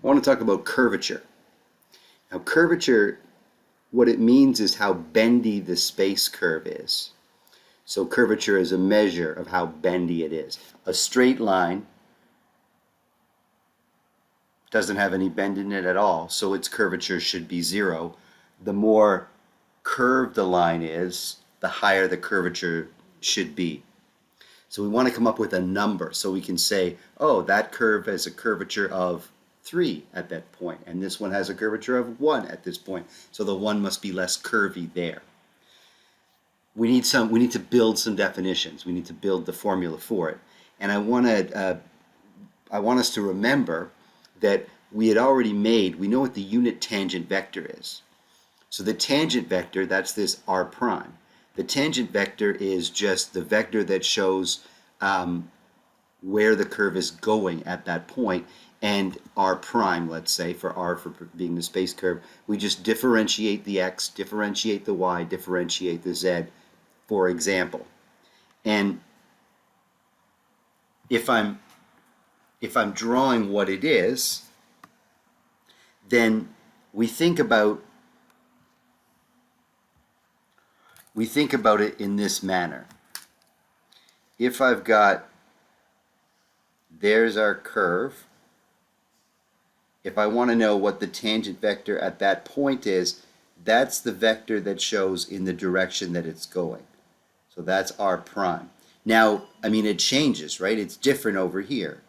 I want to talk about curvature. Now, curvature, what it means is how bendy the space curve is. So curvature is a measure of how bendy it is. A straight line doesn't have any bend in it at all, so its curvature should be 0. The more curved the line is, the higher the curvature should be. So we want to come up with a number so we can say, oh, that curve has a curvature of 3 at that point, and this one has a curvature of 1 at this point. So the 1 must be less curvy there. We need to build some definitions. We need to build the formula for it. And I want us to remember that we had already we know what the unit tangent vector is. So the tangent vector, that's this r prime. The tangent vector is just the vector that shows where the curve is going at that point, and r prime, let's say, for r for being the space curve, we just differentiate the x, differentiate the y, differentiate the z, for example. And if I'm drawing what it is, then we think about it in this manner. If I've got, there's our curve. If I want to know what the tangent vector at that point is, that's the vector that shows in the direction that it's going. So that's r prime. Now, I mean, it changes, right? It's different over here.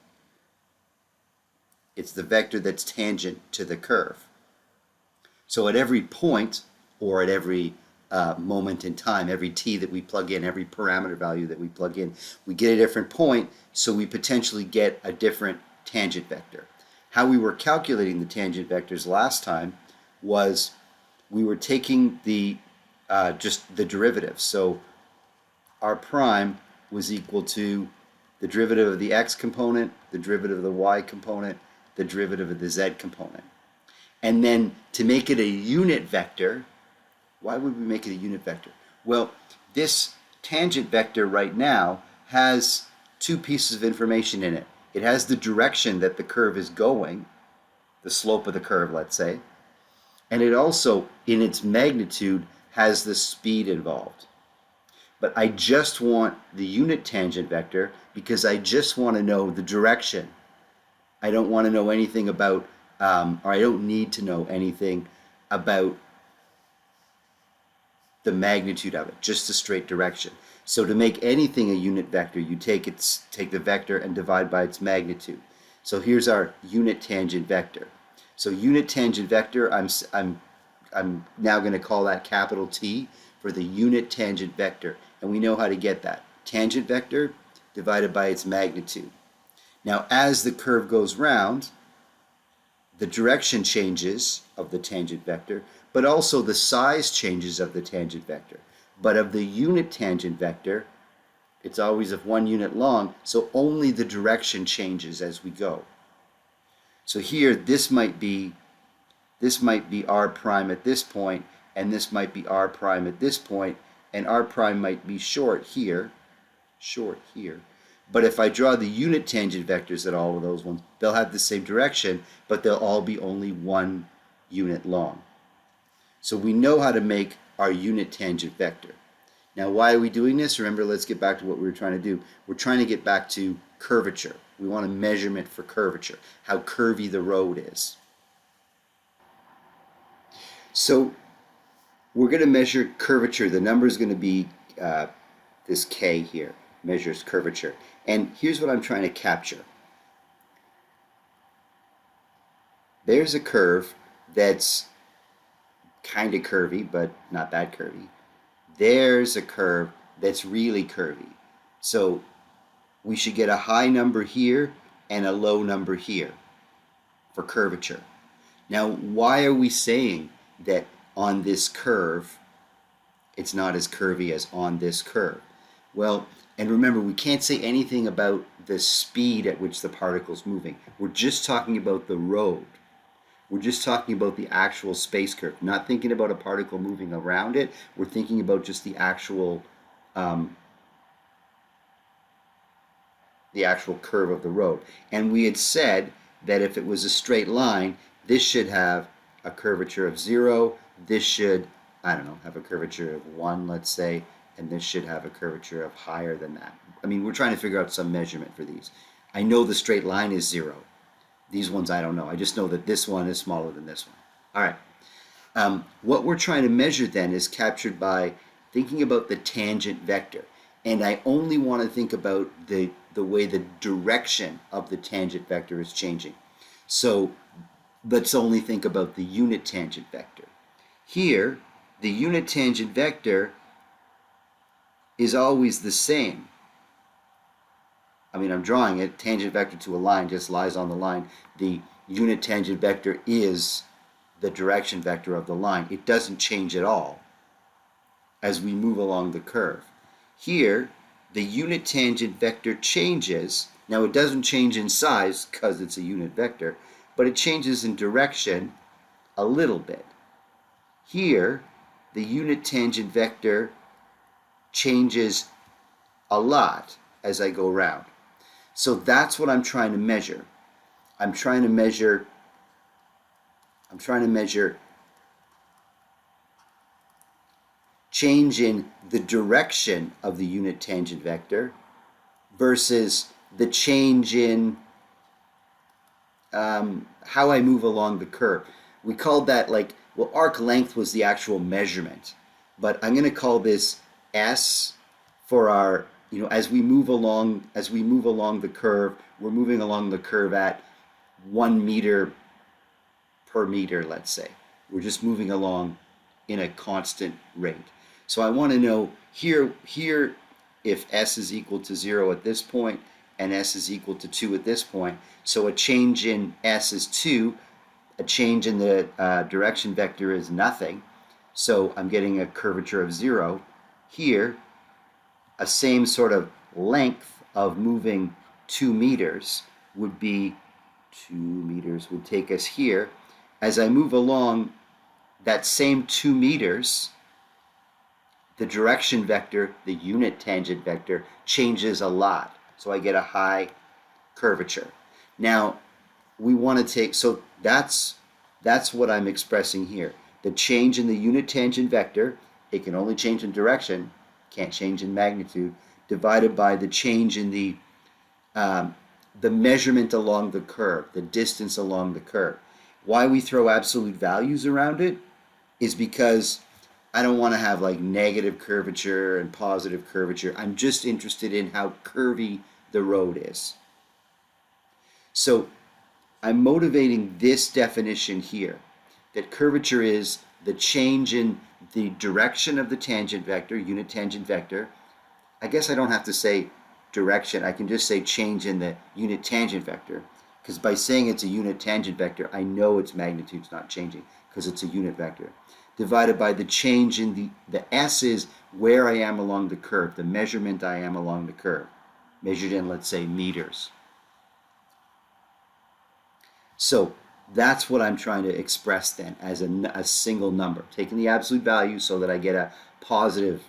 It's the vector that's tangent to the curve. So at every point, or at every moment in time, every t that we plug in, every parameter value that we plug in, we get a different point, so we potentially get a different tangent vector. How we were calculating the tangent vectors last time was we were taking the just the derivatives. So r prime was equal to the derivative of the x component, the derivative of the y component, the derivative of the z component. And then to make it a unit vector, why would we make it a unit vector? Well, this tangent vector right now has 2 pieces of information in it. It has the direction that the curve is going, the slope of the curve, let's say, and it also, in its magnitude, has the speed involved. But I just want the unit tangent vector because I just want to know the direction. I don't want to know anything about, or I don't need to know anything about the magnitude of it, just the straight direction. So to make anything a unit vector, you take the vector and divide by its magnitude. So here's our unit tangent vector. So unit tangent vector, I'm now going to call that capital T for the unit tangent vector, and we know how to get that. Tangent vector divided by its magnitude. Now, as the curve goes round, the direction changes of the tangent vector, but also the size changes of the tangent vector. But of the unit tangent vector, it's always of 1 unit long, so only the direction changes as we go. So here, this might be r prime at this point, and this might be r prime at this point, and r prime might be short here. But if I draw the unit tangent vectors at all of those ones, they'll have the same direction, but they'll all be only 1 unit long. So we know how to make our unit tangent vector. Now, why are we doing this? Remember, let's get back to what we were trying to do. We're trying to get back to curvature. We want a measurement for curvature, how curvy the road is. So we're going to measure curvature. The number is going to be this k here, measures curvature. And here's what I'm trying to capture. There's a curve that's kind of curvy, but not that curvy. There's a curve that's really curvy. So we should get a high number here and a low number here for curvature. Now, why are we saying that on this curve it's not as curvy as on this curve? Well, and remember, we can't say anything about the speed at which the particle's moving. We're just talking about the road. We're just talking about the actual space curve, not thinking about a particle moving around it. We're thinking about just the actual curve of the road. And we had said that if it was a straight line, this should have a curvature of 0. This should, I don't know, have a curvature of 1, let's say, and this should have a curvature of higher than that. I mean, we're trying to figure out some measurement for these. I know the straight line is 0. These ones I don't know. I just know that this one is smaller than this one. All right. What we're trying to measure then is captured by thinking about the tangent vector. And I only want to think about the way the direction of the tangent vector is changing. So let's only think about the unit tangent vector. Here, the unit tangent vector is always the same. I mean, I'm drawing it. Tangent vector to a line just lies on the line. The unit tangent vector is the direction vector of the line. It doesn't change at all as we move along the curve. Here, the unit tangent vector changes. Now, it doesn't change in size because it's a unit vector, but it changes in direction a little bit. Here, the unit tangent vector changes a lot as I go around. So that's what I'm trying to measure. I'm trying to measure change in the direction of the unit tangent vector versus the change in how I move along the curve. We called that arc length was the actual measurement, but I'm going to call this S for our, as we move along the curve, we're moving along the curve at 1 meter per meter, let's say. We're just moving along in a constant rate. So I want to know here if S is equal to 0 at this point and S is equal to 2 at this point. So a change in S is 2, a change in the direction vector is nothing. So I'm getting a curvature of 0. Here, a same sort of length of moving 2 meters would be 2 meters would take us here. As I move along that same 2 meters, the direction vector, the unit tangent vector, changes a lot. So I get a high curvature. Now, we want to take, so that's what I'm expressing here. The change in the unit tangent vector, it can only change in direction, can't change in magnitude, divided by the change in the measurement along the curve, the distance along the curve. Why we throw absolute values around it is because I don't want to have negative curvature and positive curvature. I'm just interested in how curvy the road is. So I'm motivating this definition here, that curvature is the change in the direction of the tangent vector, unit tangent vector. I guess I don't have to say direction. I can just say change in the unit tangent vector, because by saying it's a unit tangent vector, I know its magnitude's not changing because it's a unit vector. Divided by the change in the S is where I am along the curve, the measurement I am along the curve, measured in, let's say, meters. So that's what I'm trying to express then as a single number, taking the absolute value so that I get a positive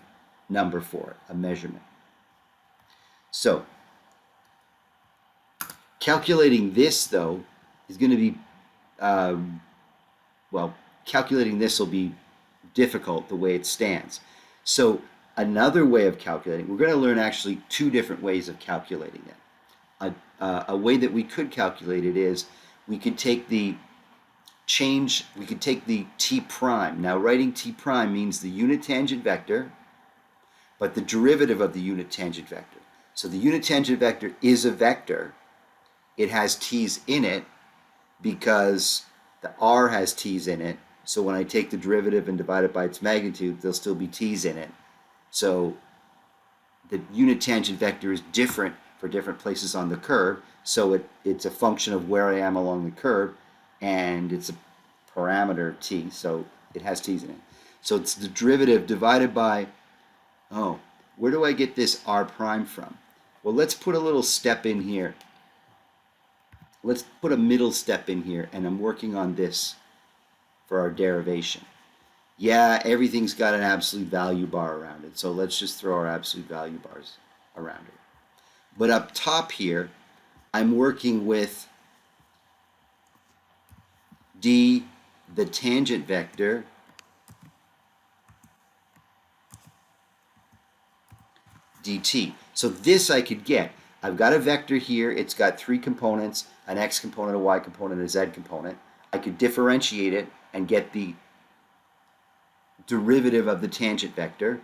number for it, a measurement. So calculating this, though, is going to be, calculating this will be difficult the way it stands. So another way of calculating, we're going to learn actually 2 different ways of calculating it. A way that we could calculate it is we could take the t prime. Now writing t prime means the unit tangent vector, but the derivative of the unit tangent vector. So the unit tangent vector is a vector. It has t's in it because the r has t's in it. So when I take the derivative and divide it by its magnitude, there'll still be t's in it. So the unit tangent vector is different for different places on the curve. So it's a function of where I am along the curve, and it's a parameter t, so it has t's in it. So it's the derivative divided by, where do I get this r prime from? Well, let's put a little step in here. Let's put a middle step in here, and I'm working on this for our derivation. Yeah, everything's got an absolute value bar around it, so let's just throw our absolute value bars around it. But up top here, I'm working with d the tangent vector dt. So this I could get. I've got a vector here. It's got three components, an x component, a y component, and a z component. I could differentiate it and get the derivative of the tangent vector,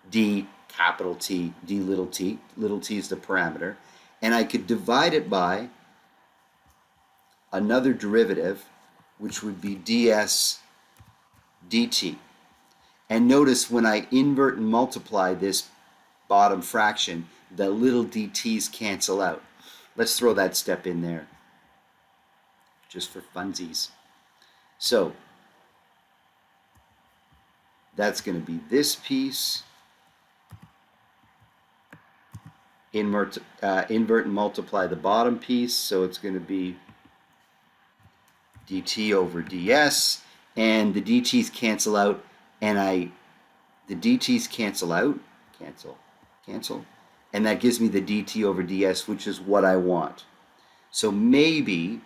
d capital T, d little t is the parameter, and I could divide it by another derivative, which would be ds dt. And notice when I invert and multiply this bottom fraction, the little dt's cancel out. Let's throw that step in there, just for funsies. So that's going to be this piece, invert and multiply the bottom piece, so it's going to be dt over ds, and the dt's cancel out, and the dt's cancel out, cancel, and that gives me the dt over ds, which is what I want. So maybe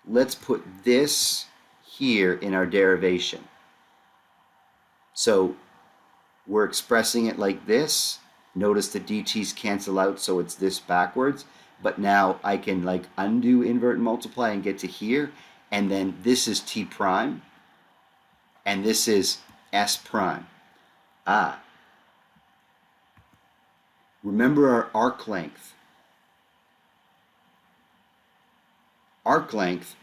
let's put this here in our derivation. So we're expressing it like this. Notice the dt's cancel out, so it's this backwards. But now I can like undo, invert, and multiply and get to here. And then this is t prime. And this is s prime. Remember our arc length. Arc length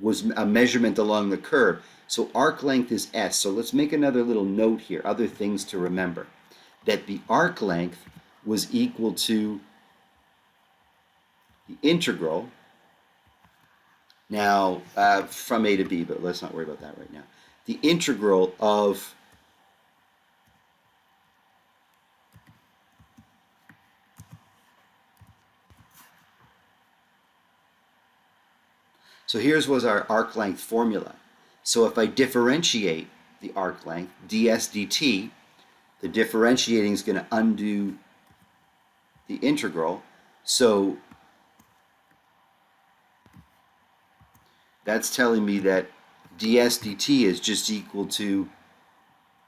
was a measurement along the curve. So arc length is s. So let's make another little note here, other things to remember. That the arc length was equal to the integral, now from a to b, but let's not worry about that right now. The integral of so here's was our arc length formula. So if I differentiate the arc length, ds dt, the differentiating is going to undo the integral. So that's telling me that ds dt is just equal to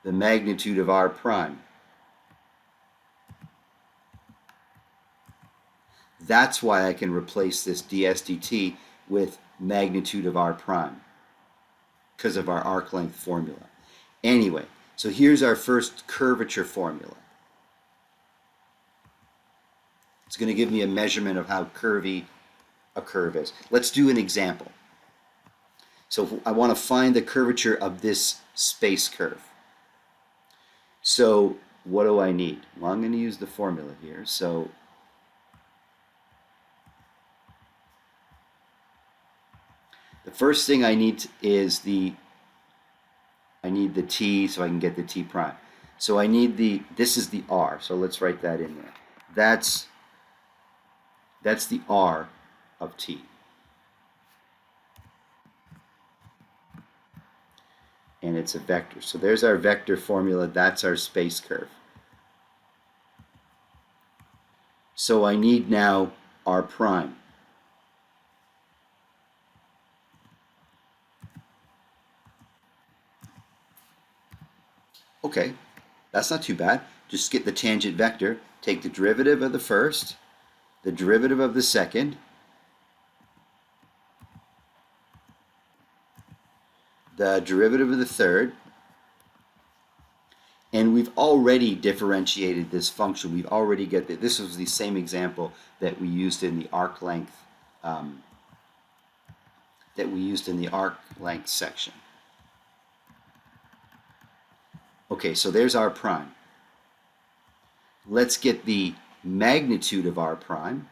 the magnitude of r prime. That's why I can replace this ds dt with magnitude of r prime, because of our arc length formula. Anyway, so here's our first curvature formula. It's going to give me a measurement of how curvy a curve is. Let's do an example. So I want to find the curvature of this space curve. So what do I need? Well, I'm going to use the formula here. So the first thing I need is I need the t so I can get the t prime. So I need this is the r, so let's write that in there. That's the r of t. And it's a vector. So there's our vector formula, that's our space curve. So I need now r prime. Okay, that's not too bad. Just get the tangent vector, take the derivative of the first, the derivative of the second, the derivative of the third, and we've already differentiated this function. We've already got this was the same example that we used in the arc length section. Okay, so there's r prime. Let's get the magnitude of r prime.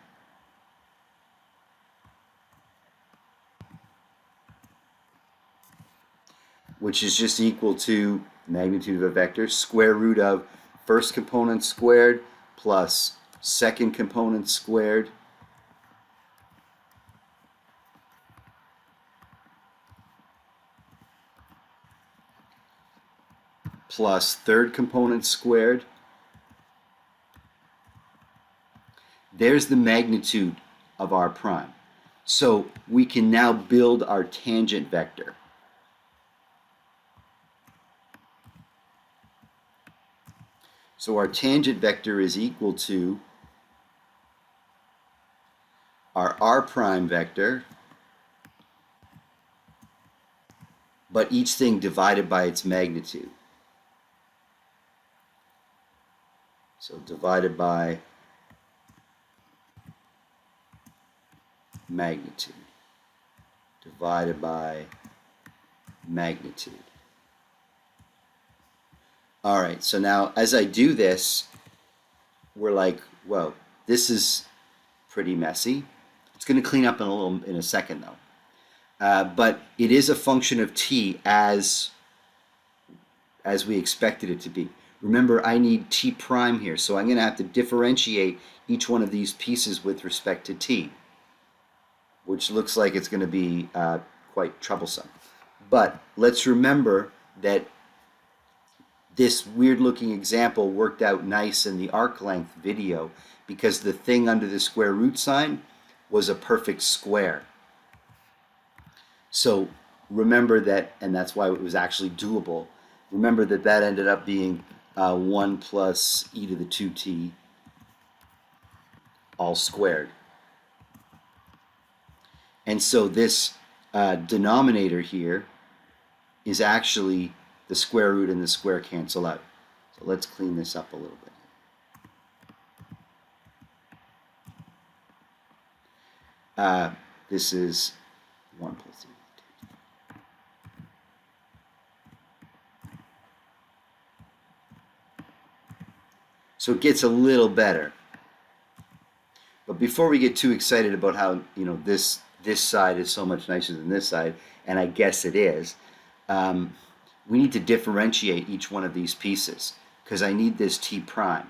Which is just equal to magnitude of a vector, square root of first component squared plus second component squared plus third component squared. There's the magnitude of r prime. So we can now build our tangent vector. So our tangent vector is equal to our r prime vector, but each thing divided by its magnitude. So divided by magnitude. Divided by magnitude. All right, so now as I do this, we're like, whoa, this is pretty messy. It's going to clean up in a second though. But it is a function of t as we expected it to be. Remember, I need t prime here, so I'm going to have to differentiate each one of these pieces with respect to t, which looks like it's going to be quite troublesome. But let's remember that this weird-looking example worked out nice in the arc length video because the thing under the square root sign was a perfect square. So remember that, and that's why it was actually doable. Remember that that ended up being 1 plus e to the 2t all squared. And so this denominator here is actually the square root and the square cancel out. So let's clean this up a little bit. This is 1 plus e. So it gets a little better. But before we get too excited about how this side is so much nicer than this side, and I guess it is, we need to differentiate each one of these pieces because I need this t prime.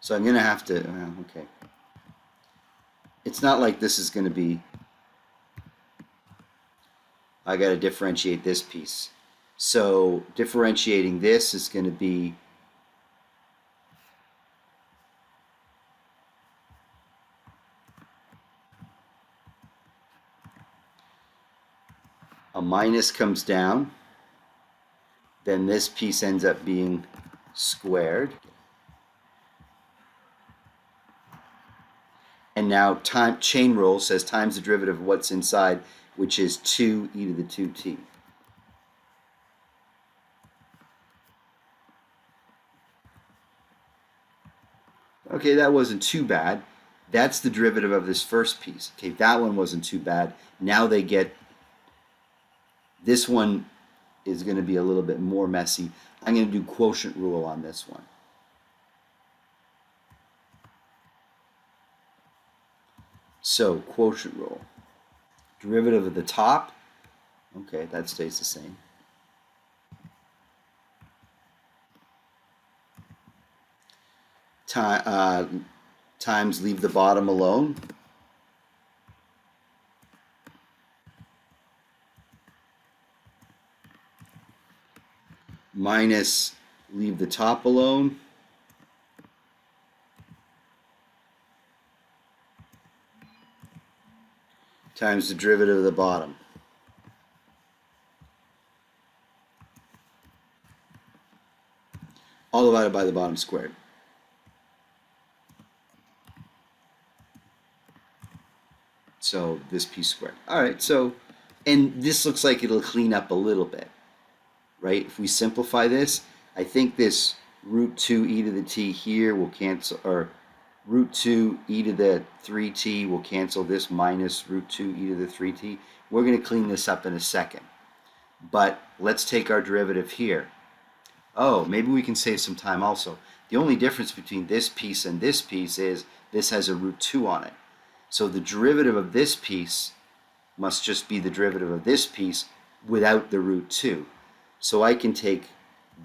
So I'm going to have to, okay. It's not like this is going to be, I got to differentiate this piece. So differentiating this is going to be a minus comes down, then this piece ends up being squared. And now chain rule says times the derivative of what's inside, which is 2 e to the 2t. Okay, that wasn't too bad. That's the derivative of this first piece. Okay, that one wasn't too bad. Now they get, this one is going to be a little bit more messy. I'm going to do quotient rule on this one. So quotient rule. Derivative of the top, okay, that stays the same. Times leave the bottom alone. Minus leave the top alone. Times the derivative of the bottom. All divided by the bottom squared. So this piece squared. All right, so, and this looks like it'll clean up a little bit, right? If we simplify this, I think this root 2 e to the t here will cancel, or root 2 e to the 3t will cancel this minus root 2 e to the 3t. We're going to clean this up in a second. But let's take our derivative here. Oh, maybe we can save some time also. The only difference between this piece and this piece is this has a root 2 on it. So the derivative of this piece must just be the derivative of this piece without the root 2. So I can take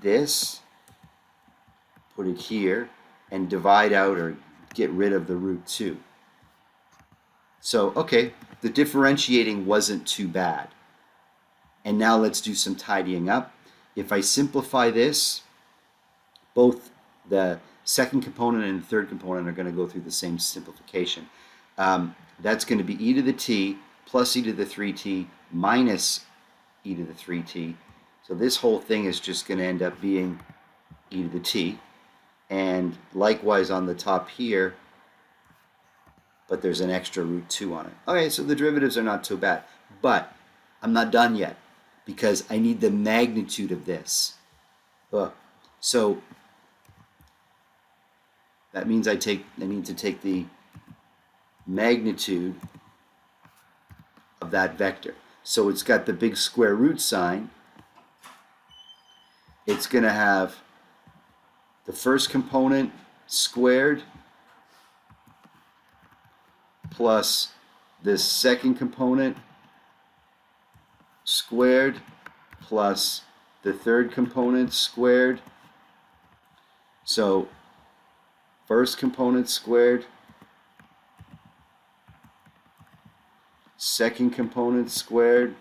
this, put it here, and divide out or get rid of the root 2. So, okay, the differentiating wasn't too bad. And now let's do some tidying up. If I simplify this, both the second component and the third component are going to go through the same simplification. That's going to be e to the t plus e to the 3t minus e to the 3t. So this whole thing is just going to end up being e to the t. And likewise on the top here, but there's an extra root 2 on it. Okay, so the derivatives are not too bad. But I'm not done yet because I need the magnitude of this. So that means I need to take the magnitude of that vector. So it's got the big square root sign. It's going to have the first component squared plus this second component squared plus the third component squared. So first component squared, second component squared,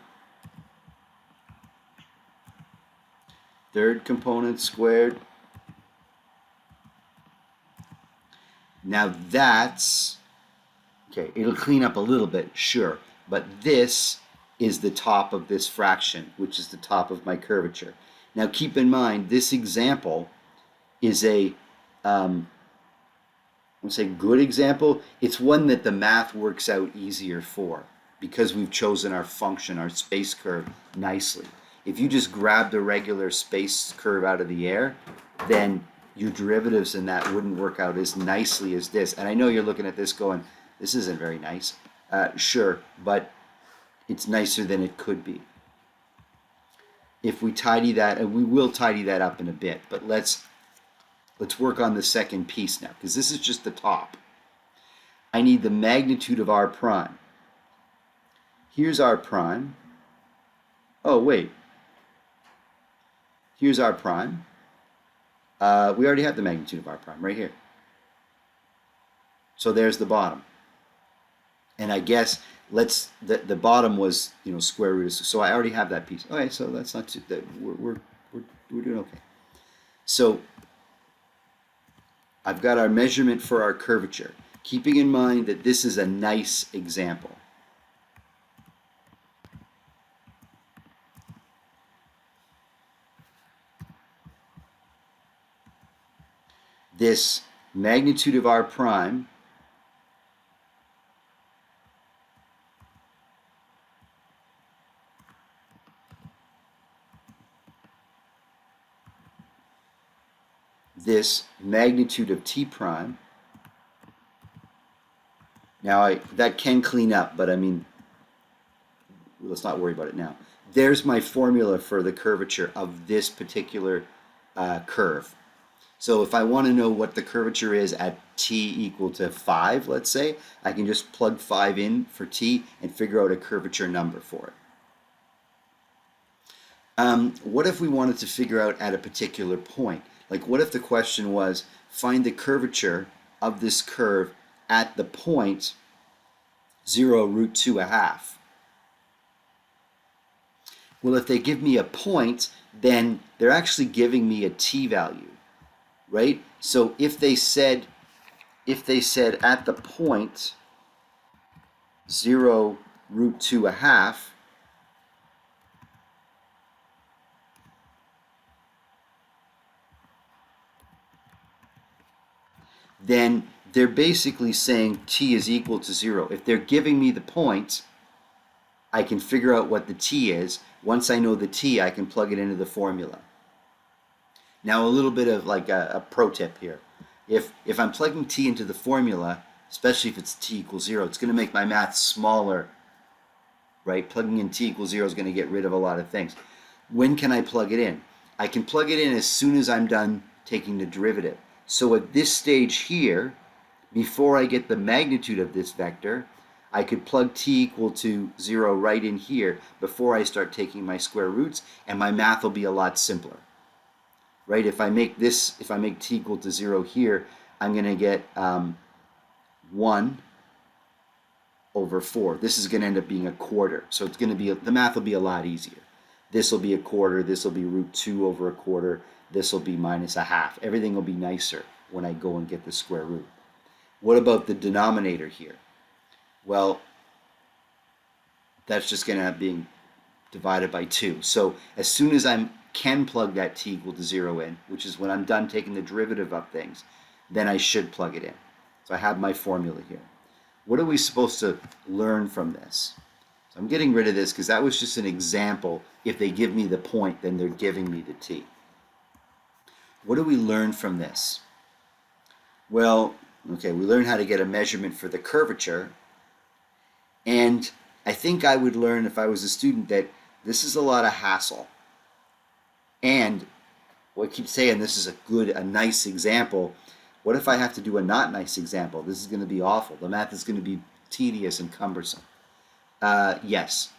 third component squared. Now that's, okay, it'll clean up a little bit, sure, but this is the top of this fraction, which is the top of my curvature. Now keep in mind, this example is a, I would say good example. It's one that the math works out easier for because we've chosen our function, our space curve, nicely. If you just grabbed a regular space curve out of the air, then your derivatives in that wouldn't work out as nicely as this. And I know you're looking at this going, this isn't very nice. Sure, but it's nicer than it could be. If we tidy that, and we will tidy that up in a bit, but let's work on the second piece now, because this is just the top. I need the magnitude of r prime. Here's r prime. Oh, wait. Here's r prime. We already have the magnitude of r prime right here. So there's the bottom. And I guess the bottom was, square root. So I already have that piece. Okay, so that's not too, we're doing okay. So I've got our measurement for our curvature, keeping in mind that this is a nice example. This magnitude of r prime this magnitude of t prime. Now that can clean up, but I mean, let's not worry about it now. There's my formula for the curvature of this particular curve. So if I want to know what the curvature is at t equal to 5, let's say, I can just plug 5 in for t and figure out a curvature number for it. What if we wanted to figure out at a particular point? Like what if the question was, find the curvature of this curve at the point 0 root 2.5? Well, if they give me a point, then they're actually giving me a t value. Right? So if they said at the point 0 root 2.5, then they're basically saying t is equal to 0. If they're giving me the point, I can figure out what the t is. Once I know the t, I can plug it into the formula. Now a little bit of like a pro tip here. If I'm plugging t into the formula, especially if it's t equals 0, it's going to make my math smaller, right? Plugging in t equals 0 is going to get rid of a lot of things. When can I plug it in? I can plug it in as soon as I'm done taking the derivative. So at this stage here, before I get the magnitude of this vector, I could plug t equal to 0 right in here before I start taking my square roots, and my math will be a lot simpler. Right? If I make t equal to 0 here, I'm going to get 1 over 4. This is going to end up being a quarter. So it's going to be, the math will be a lot easier. This will be a quarter. This will be root 2 over a quarter. This will be minus a half. Everything will be nicer. when I go and get the square root. What about the denominator here? Well, that's just going to end up being divided by 2. So as soon as I can plug that t equal to 0 in, which is when I'm done taking the derivative of things, then I should plug it in. So I have my formula here. What are we supposed to learn from this? So I'm getting rid of this because that was just an example. If they give me the point, then they're giving me the t. What do we learn from this? Well, okay, we learn how to get a measurement for the curvature. And I think I would learn if I was a student that this is a lot of hassle. And I keep saying this is a nice example. What if I have to do a not nice example? This is going to be awful. The math is going to be tedious and cumbersome. Yes,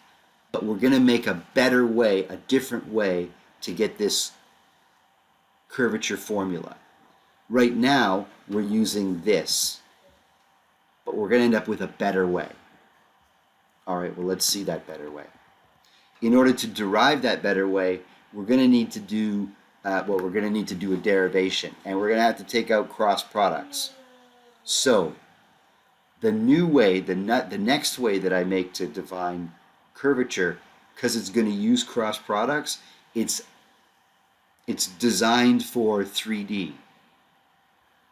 but we're going to make a better way, a different way to get this curvature formula. Right now, we're using this, but we're going to end up with a better way. All right, well, let's see that better way. In order to derive that better way, we're going to need to do a derivation, and we're going to have to take out cross products. So the new way, the next way that I make to define curvature, because it's going to use cross products, it's designed for 3D.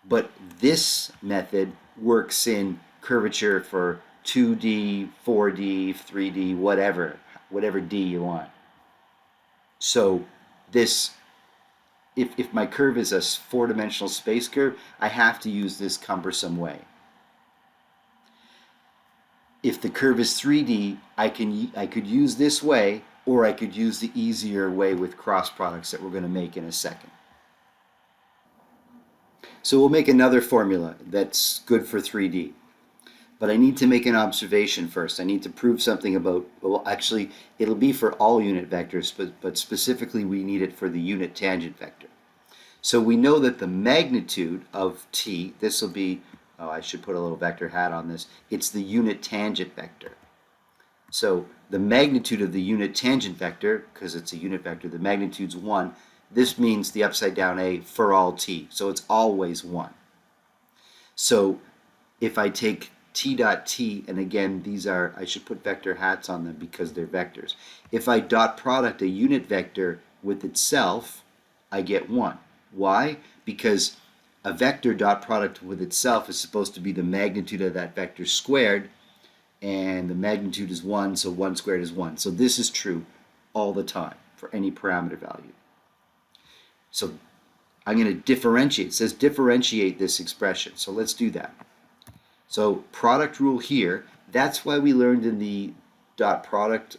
But this method works in curvature for 2D, 4D, 3D, whatever D you want. So this, if my curve is a 4-dimensional space curve, I have to use this cumbersome way. If the curve is 3D, I could use this way, or I could use the easier way with cross products that we're going to make in a second. So we'll make another formula that's good for 3D. But I need to make an observation first. I need to prove something about, well, actually, it'll be for all unit vectors, but specifically we need it for the unit tangent vector. So we know that the magnitude of t, this will be, oh, I should put a little vector hat on this, it's the unit tangent vector. So the magnitude of the unit tangent vector, because it's a unit vector, the magnitude's 1. This means the upside down a for all t, so it's always 1. So if I take t dot t, and again, these are, I should put vector hats on them because they're vectors. If I dot product a unit vector with itself, I get 1. Why? Because a vector dot product with itself is supposed to be the magnitude of that vector squared, and the magnitude is 1, so 1 squared is 1. So this is true all the time for any parameter value. So I'm going to differentiate. It says differentiate this expression. So let's do that. So product rule here, that's why we learned in the dot product,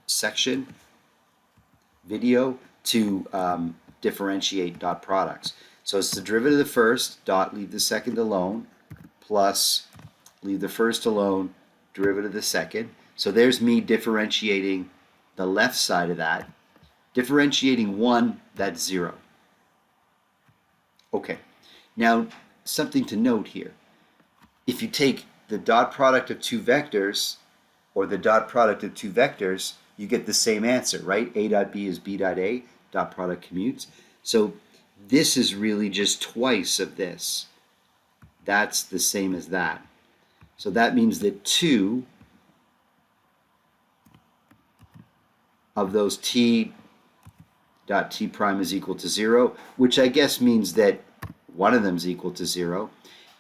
section video to differentiate dot products. So it's the derivative of the first, dot, leave the second alone, plus leave the first alone, derivative of the second. So there's me differentiating the left side of that. Differentiating 1, that's 0. Okay. Now, something to note here. If you take the dot product of two vectors, or the dot product of two vectors, you get the same answer, right? A dot B is B dot A, dot product commutes. So this is really just twice of this. That's the same as that. So that means that 2 of those t dot t prime is equal to 0, which I guess means that one of them is equal to 0.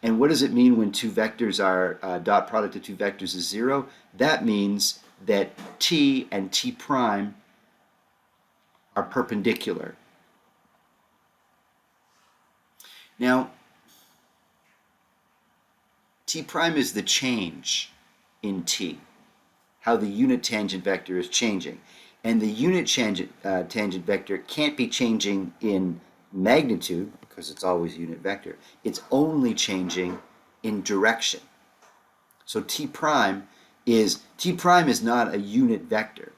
And what does it mean when two vectors are, dot product of two vectors is 0? That means that t and t prime are perpendicular. Now, t prime is the change in t, how the unit tangent vector is changing. And the unit tangent vector can't be changing in magnitude, because it's always unit vector. It's only changing in direction. So t prime is not a unit vector.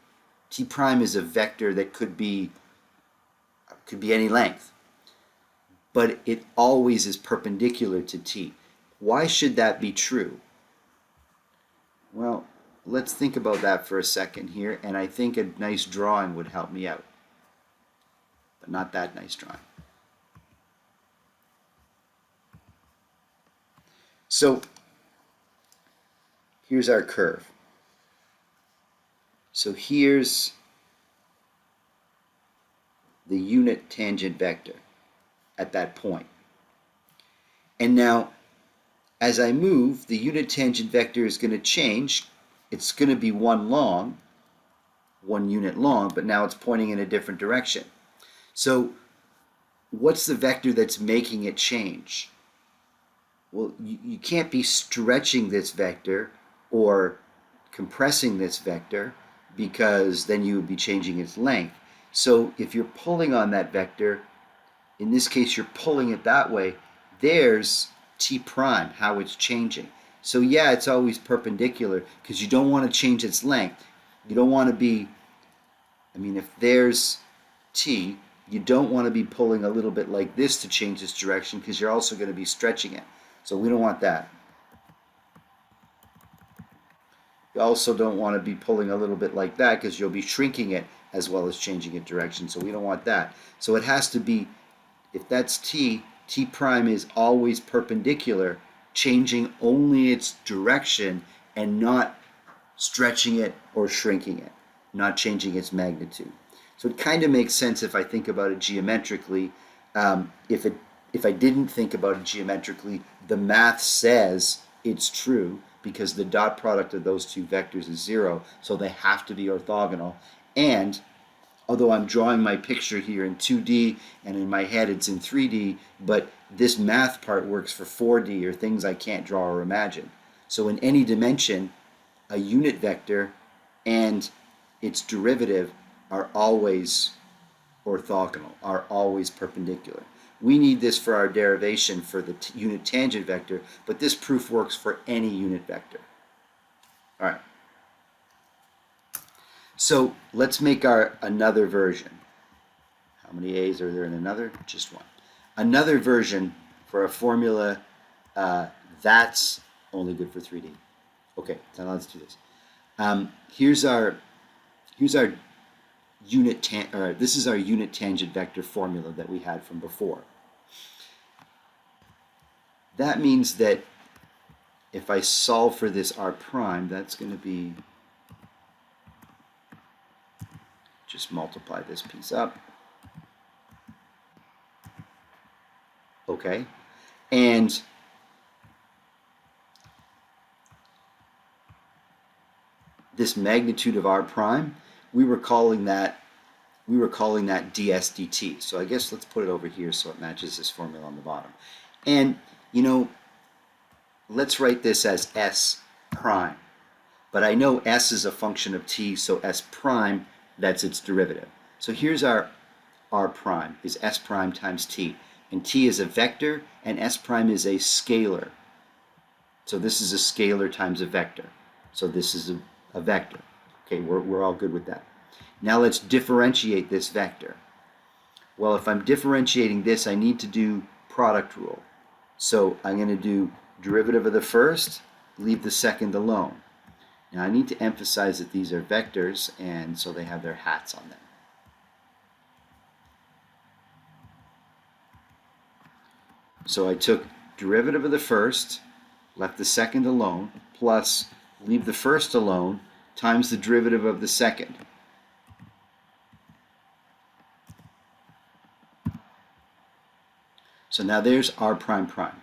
T prime is a vector that could be any length, but it always is perpendicular to t. Why should that be true? Well, let's think about that for a second here, and I think a nice drawing would help me out. but not that nice drawing. So here's our curve. So here's the unit tangent vector at that point. And now, as I move, the unit tangent vector is going to change. It's going to be one unit long, but now it's pointing in a different direction. So what's the vector that's making it change? Well, you can't be stretching this vector or compressing this vector, because then you would be changing its length. So if you're pulling on that vector, in this case you're pulling it that way, there's t prime, how it's changing. So yeah, it's always perpendicular because you don't want to change its length. You don't want to be, if there's t, you don't want to be pulling a little bit like this to change its direction, because you're also going to be stretching it. So we don't want that. You also don't want to be pulling a little bit like that, because you'll be shrinking it as well as changing its direction. So we don't want that. So it has to be, if that's t, t prime is always perpendicular, changing only its direction and not stretching it or shrinking it, not changing its magnitude. So it kind of makes sense if I think about it geometrically. If I didn't think about it geometrically, the math says it's true, because the dot product of those two vectors is 0, so they have to be orthogonal. And although I'm drawing my picture here in 2D and in my head it's in 3D, but this math part works for 4D, or things I can't draw or imagine. So in any dimension, a unit vector and its derivative are always orthogonal, are always perpendicular. We need this for our derivation for the unit tangent vector, but this proof works for any unit vector. All right. So let's make another version. How many A's are there in another? Just one. Another version for a formula that's only good for 3D. Okay, so let's do this. Here's our this is our unit tangent vector formula that we had from before. That means that if I solve for this r prime, that's going to be, just multiply this piece up. Okay, and this magnitude of r prime, we were calling that ds dt. So I guess let's put it over here so it matches this formula on the bottom. And let's write this as s prime. But I know s is a function of t, so s prime, that's its derivative. So here's our r prime, is s prime times t. And t is a vector, and s prime is a scalar. So this is a scalar times a vector. So this is a vector. Okay, we're all good with that. Now let's differentiate this vector. Well, if I'm differentiating this, I need to do product rule. So I'm going to do derivative of the first, leave the second alone. Now I need to emphasize that these are vectors, and so they have their hats on them. So I took derivative of the first, left the second alone, plus leave the first alone, times the derivative of the second. So now there's r prime prime.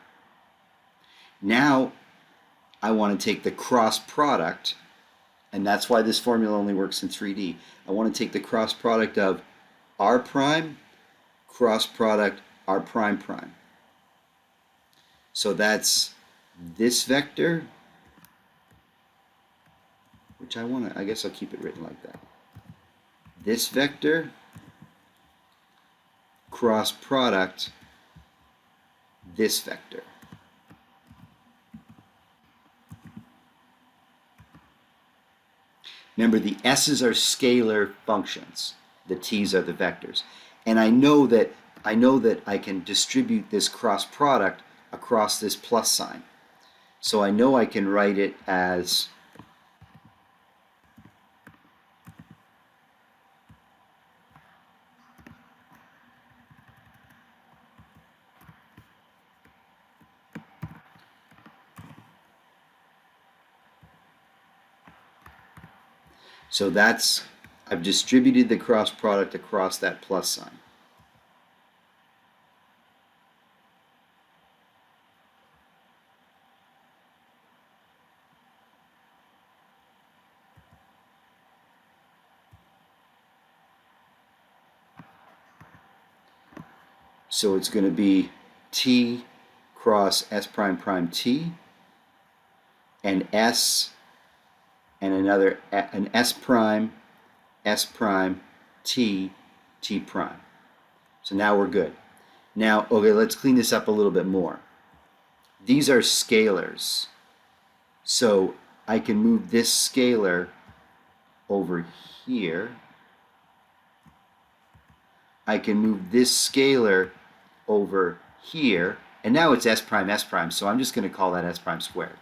Now I want to take the cross product, and that's why this formula only works in 3D. I want to take the cross product of r prime, cross product r prime prime. So that's this vector, which I guess I'll keep it written like that. This vector, cross product this vector. Remember, the s's are scalar functions, the t's are the vectors. And I know that I can distribute this cross product across this plus sign. So I know I can write it as So I've distributed the cross product across that plus sign. So it's going to be t cross s prime prime t, and s, and an s prime t t prime. So now we're good. Now, okay, let's clean this up a little bit more. These are scalars. So I can move this scalar over here. I can move this scalar over here. And now it's s prime, so I'm just going to call that s prime squared.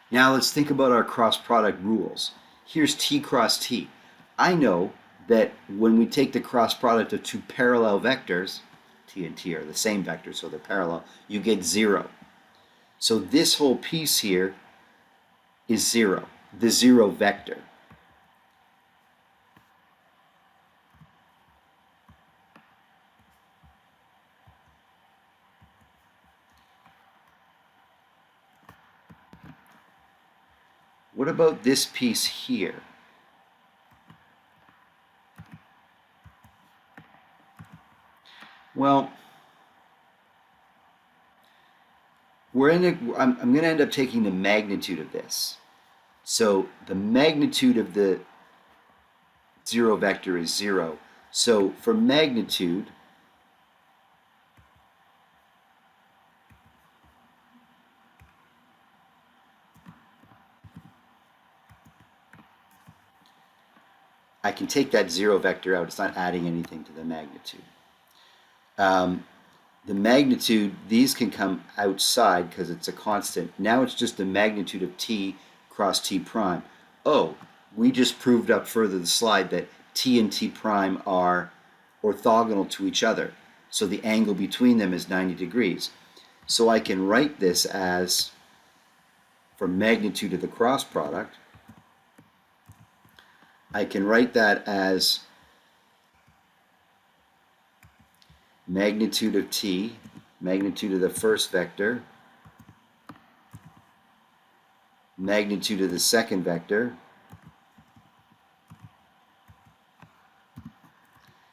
Now let's think about our cross product rules. Here's t cross t. I know that when we take the cross product of two parallel vectors, t and t are the same vectors, so they're parallel, you get 0. So this whole piece here is 0, the 0 vector. What about this piece here? Well, I'm going to end up taking the magnitude of this. So the magnitude of the 0 vector is 0. So for magnitude, I can take that 0 vector out. It's not adding anything to the magnitude. The magnitude, these can come outside because it's a constant. Now it's just the magnitude of t cross t prime. Oh, we just proved up further the slide that t and t prime are orthogonal to each other. So the angle between them is 90 degrees. So I can write this as, for magnitude of the cross product, I can write that as magnitude of t, magnitude of the first vector, magnitude of the second vector,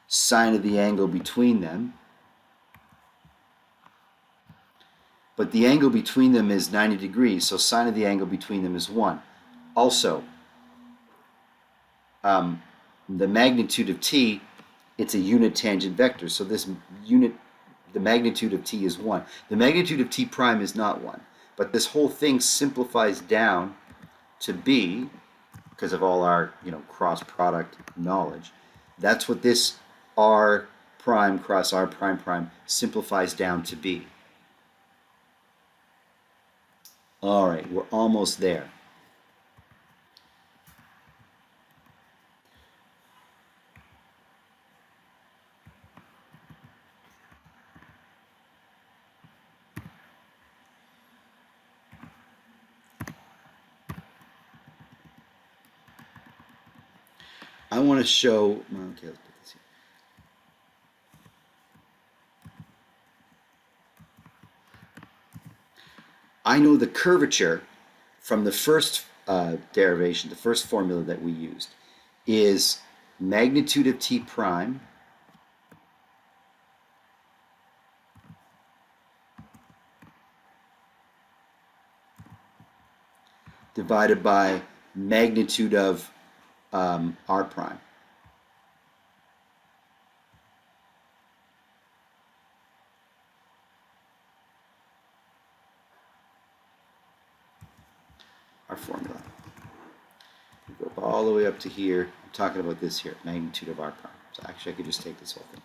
sine of the angle between them. But the angle between them is 90 degrees, so sine of the angle between them is 1. Also, the magnitude of t, it's a unit tangent vector, so the magnitude of t is 1. The magnitude of t prime is not 1, but this whole thing simplifies down to b, because of all our cross product knowledge. That's what this r prime cross r prime prime simplifies down to be. All right, we're almost there. I want to show, okay, let's put this here. I know the curvature from the first derivation, the first formula that we used, is magnitude of t prime divided by magnitude of r prime. Our formula. We go all the way up to here. I'm talking about this here, magnitude of r prime. So actually I could just take this whole thing.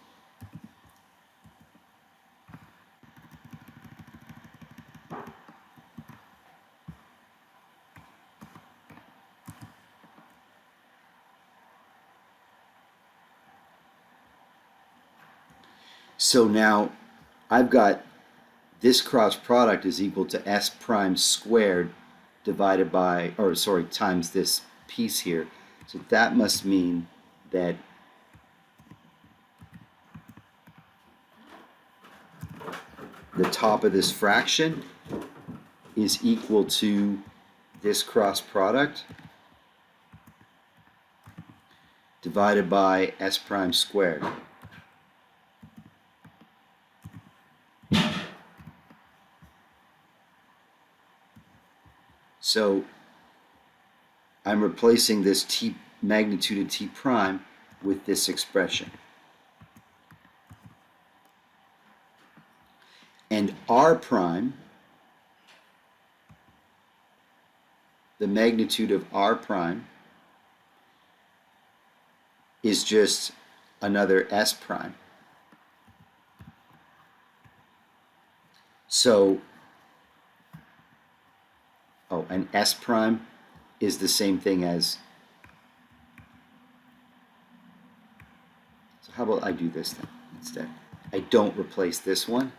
So now I've got this cross product is equal to s prime squared divided by, or sorry, times this piece here. So that must mean that the top of this fraction is equal to this cross product divided by s prime squared. So I'm replacing this t magnitude of t prime with this expression. And r prime, the magnitude of r prime, is just another s prime. So, oh, and s prime is the same thing as, so how about I do this then instead? I don't replace this one,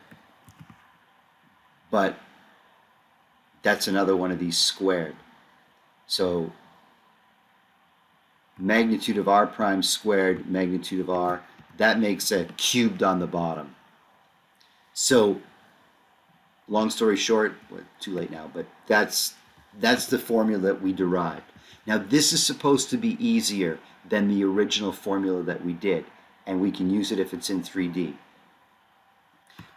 but that's another one of these squared. So magnitude of r prime squared, magnitude of r, that makes a cubed on the bottom. So long story short, well, too late now, but that's the formula that we derived. Now this is supposed to be easier than the original formula that we did, and we can use it if it's in 3D.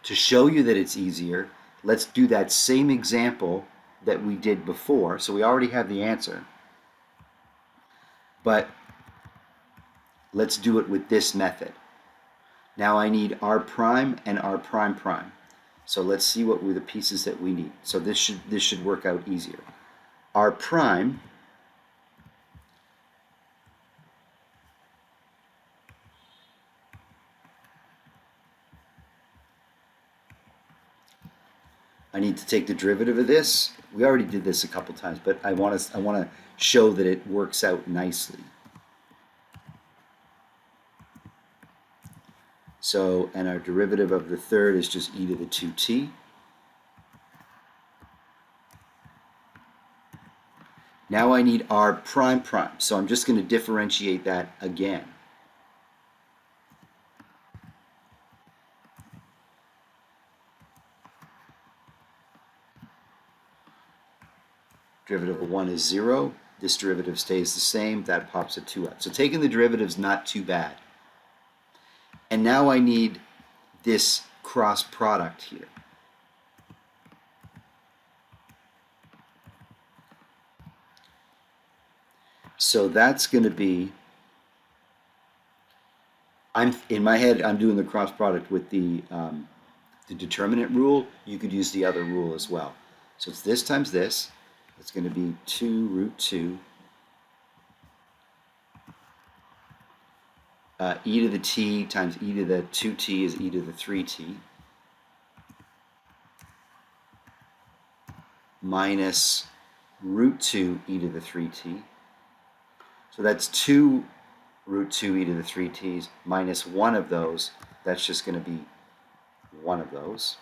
To show you that it's easier, let's do that same example that we did before. So we already have the answer, but let's do it with this method. Now I need r prime and r prime prime. So let's see what were the pieces that we need. So this should work out easier. R prime I need to take the derivative of this. We already did this a couple times, but I want to show that it works out nicely. So, and our derivative of the third is just e to the 2t. Now I need r prime prime, so I'm just going to differentiate that again. Derivative of 1 is 0. This derivative stays the same. That pops a 2 out. So taking the derivative is not too bad. And now I need this cross product here. So that's going to be, in my head, I'm doing the cross product with the determinant rule. You could use the other rule as well. So it's this times this. It's going to be 2 root 2 e to the t times e to the 2t is e to the 3t minus root 2 e to the 3t. So that's 2 root 2 e to the 3t's minus one of those. That's just going to be one of those.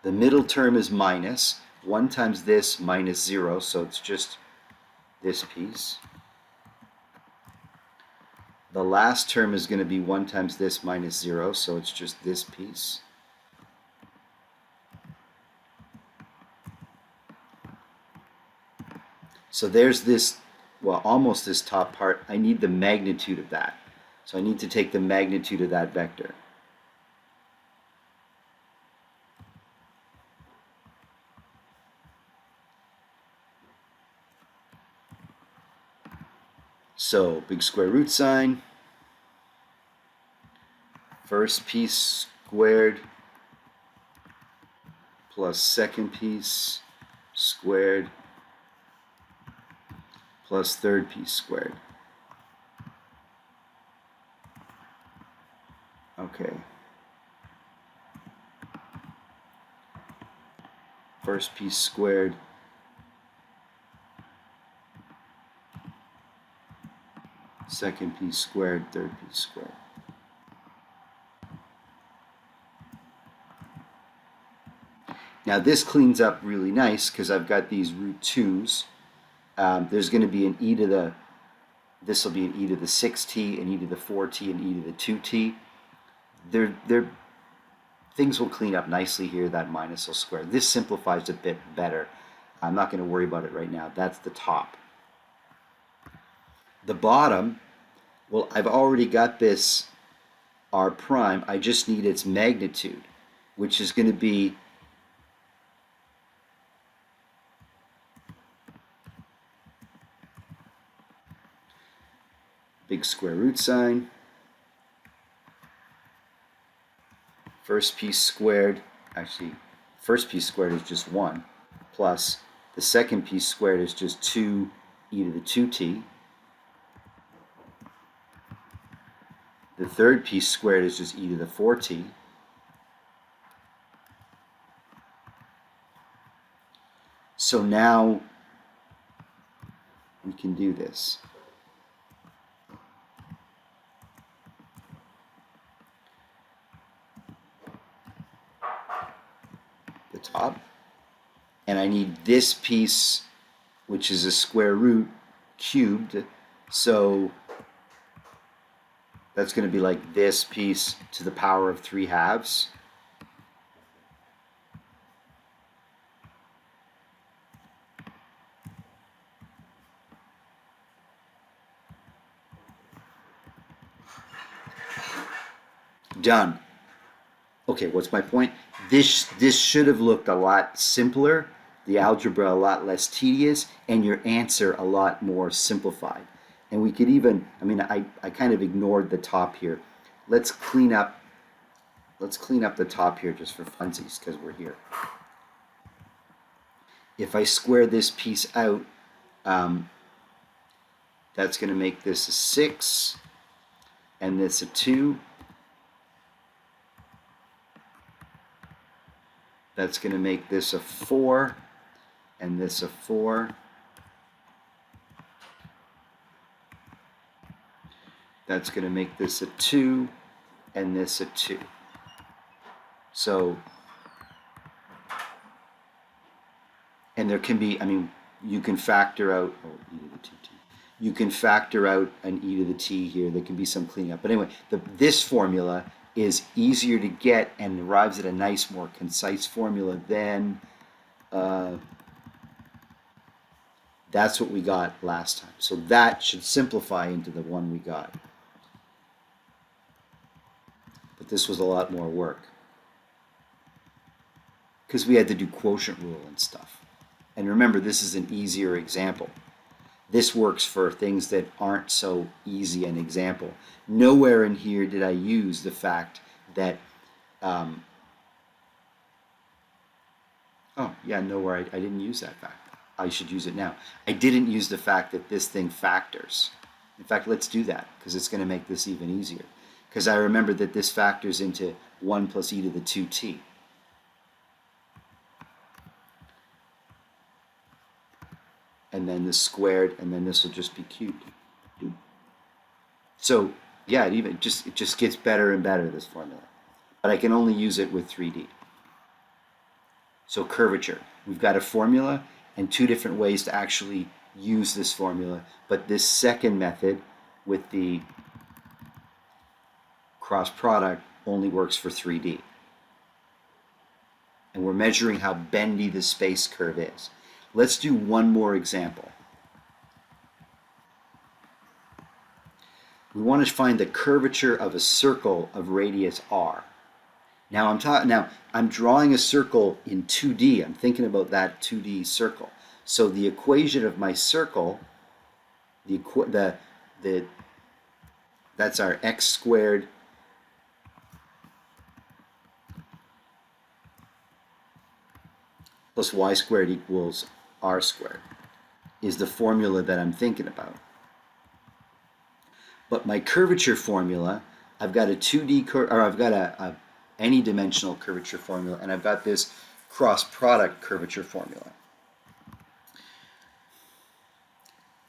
The middle term is minus. 1 times this minus 0, so it's just this piece. The last term is going to be 1 times this minus 0, so it's just this piece. So there's this, well, almost this top part. I need the magnitude of that. So I need to take the magnitude of that vector. So big square root sign, first piece squared plus second piece squared plus third piece squared. Okay. First piece squared second piece squared, third piece squared. Now this cleans up really nice because I've got these root 2's. There's going to be an e to the, this will be an e to the 6t, an e to the 4t, and e to the 2t. Things will clean up nicely here. That minus will square. This simplifies a bit better. I'm not going to worry about it right now. That's the top. The bottom, well, I've already got this r prime. I just need its magnitude, which is going to be big square root sign, first piece squared, actually first piece squared is just 1, plus the second piece squared is just 2 e to the 2t. The third piece squared is just e to the 4t. So now we can do this. The top. And I need this piece, which is a square root cubed. So that's going to be like this piece to the power of 3/2. Done. Okay, what's my point? This should have looked a lot simpler, the algebra a lot less tedious, and your answer a lot more simplified. And we could even, I mean, I kind of ignored the top here. Let's clean up the top here just for funsies because we're here. If I square this piece out, that's going to make this a 6 and this a 2. That's going to make this a 4 and this a 4. That's going to make this a 2 and this a 2. So, and there can be, I mean, you can factor out, oh, e to the 2t. You can factor out an e to the t here. There can be some cleanup. But anyway, this formula is easier to get and arrives at a nice, more concise formula than that's what we got last time. So that should simplify into the one we got. But this was a lot more work because we had to do quotient rule and stuff. And remember, this is an easier example. This works for things that aren't so easy an example. Nowhere in here did I use the fact that, oh yeah, nowhere I didn't use that fact. I should use it now. I didn't use the fact that this thing factors. In fact, let's do that because it's going to make this even easier. Because I remember that this factors into 1 plus e to the 2t. And then this squared, and then this will just be cubed. So yeah, it just gets better and better, this formula. But I can only use it with 3D. So curvature, we've got a formula and 2 different ways to actually use this formula. But this second method with the cross product only works for 3D. And we're measuring how bendy the space curve is. Let's do one more example. We want to find the curvature of a circle of radius r. Now I'm drawing a circle in 2D. I'm thinking about that 2D circle. So the equation of my circle, that's our x squared plus y squared equals r squared is the formula that I'm thinking about. But my curvature formula, I've got a 2D or I've got a any dimensional curvature formula, and I've got this cross product curvature formula.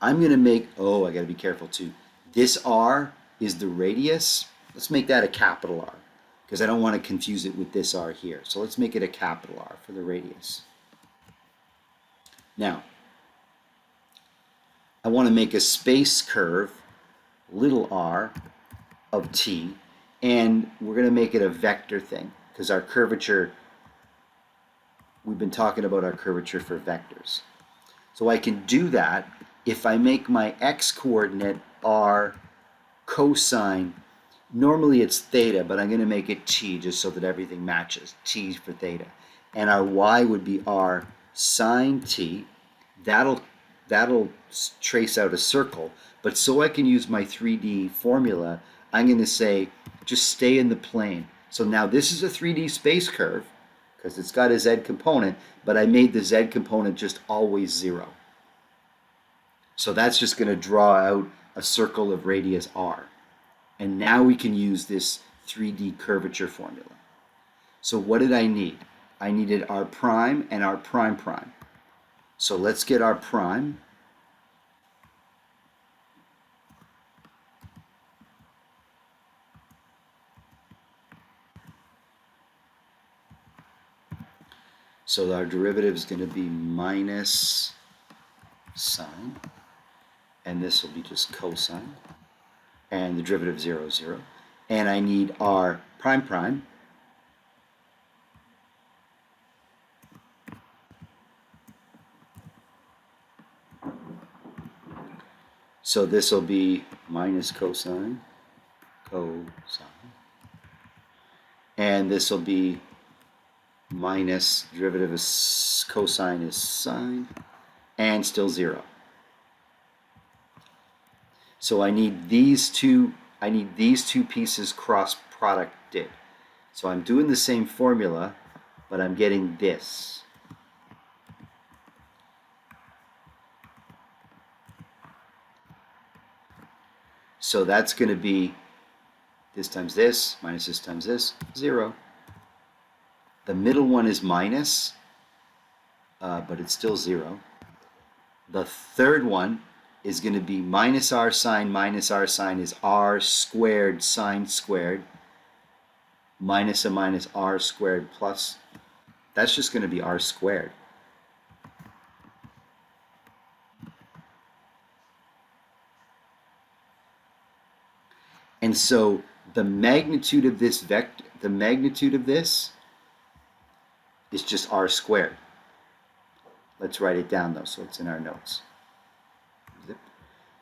I'm going to make, oh, I got to be careful too. This r is the radius. Let's make that a capital R, because I don't want to confuse it with this r here. So let's make it a capital R for the radius. Now, I want to make a space curve, little r, of t, and we're going to make it a vector thing, because our curvature, we've been talking about our curvature for vectors. So I can do that if I make my x-coordinate r cosine. Normally it's theta, but I'm going to make it t just so that everything matches. T for theta. And our y would be r sine t. That'll trace out a circle. But so I can use my 3D formula, I'm going to say just stay in the plane. So now this is a 3D space curve because it's got a z component, but I made the z component just always 0. So that's just going to draw out a circle of radius r. And now we can use this 3D curvature formula. So what did I need? I needed r prime and r prime prime. So let's get r prime. So our derivative is going to be minus sine, and this will be just cosine. And the derivative 0 is 0. And I need r prime prime. So this will be minus cosine, cosine. And this will be minus derivative of cosine is sine, and still 0. So I need these two pieces cross producted. So I'm doing the same formula, but I'm getting this. So that's going to be this times this, minus this times this, 0. The middle one is minus, but it's still 0. The third one is going to be minus r sine is r squared sine squared minus a minus r squared plus. That's just going to be r squared. And so the magnitude of this vector, the magnitude of this is just r squared. Let's write it down though, so it's in our notes.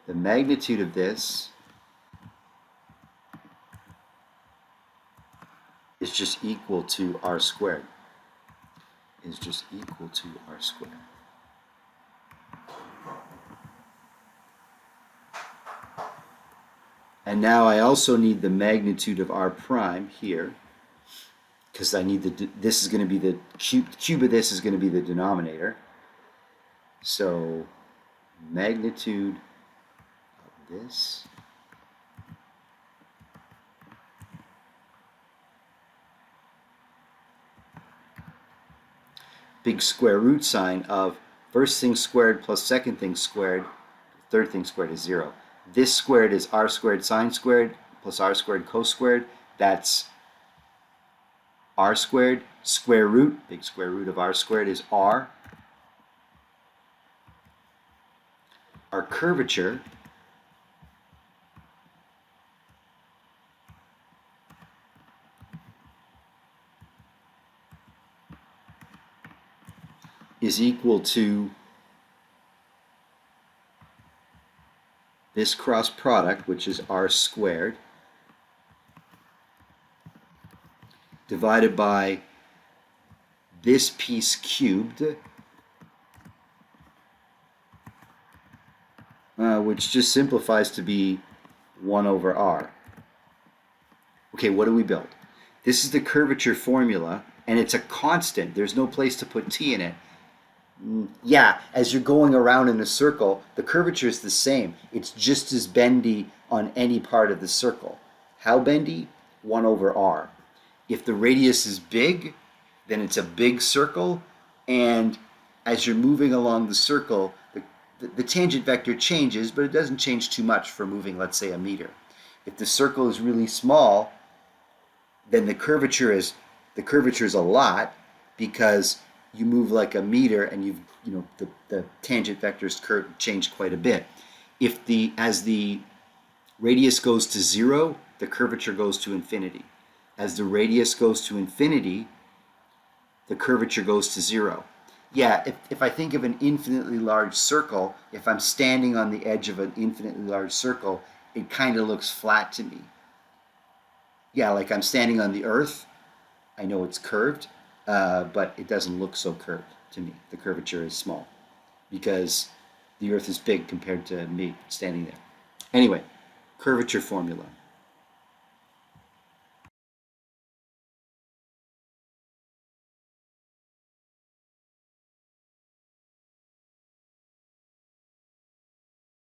The magnitude of this is just equal to r squared. Is just equal to r squared. And now I also need the magnitude of r prime here, because I need this is going to be the cube of this is going to be the denominator. So magnitude of this big square root sign of first thing squared plus second thing squared, third thing squared is 0. This squared is r squared sine squared plus r squared cos squared. That's r squared. Square root, big square root of r squared is r. Our curvature is equal to this cross product, which is r squared, divided by this piece cubed, which just simplifies to be 1 over r. Okay, what do we build? This is the curvature formula, and it's a constant. There's no place to put t in it. Yeah, as you're going around in a circle, the curvature is the same. It's just as bendy on any part of the circle. How bendy? 1 over r. If the radius is big, then it's a big circle, and as you're moving along the circle, the tangent vector changes, but it doesn't change too much for moving, let's say, a meter. If the circle is really small, then the curvature is a lot, because you move like a meter and the tangent vectors change quite a bit. As the radius goes to 0, the curvature goes to infinity. As the radius goes to infinity, the curvature goes to 0. Yeah, if I think of an infinitely large circle, if I'm standing on the edge of an infinitely large circle, it kind of looks flat to me. Yeah, like I'm standing on the Earth. I know it's curved, but it doesn't look so curved to me. The curvature is small because the Earth is big compared to me standing there. Anyway, curvature formula.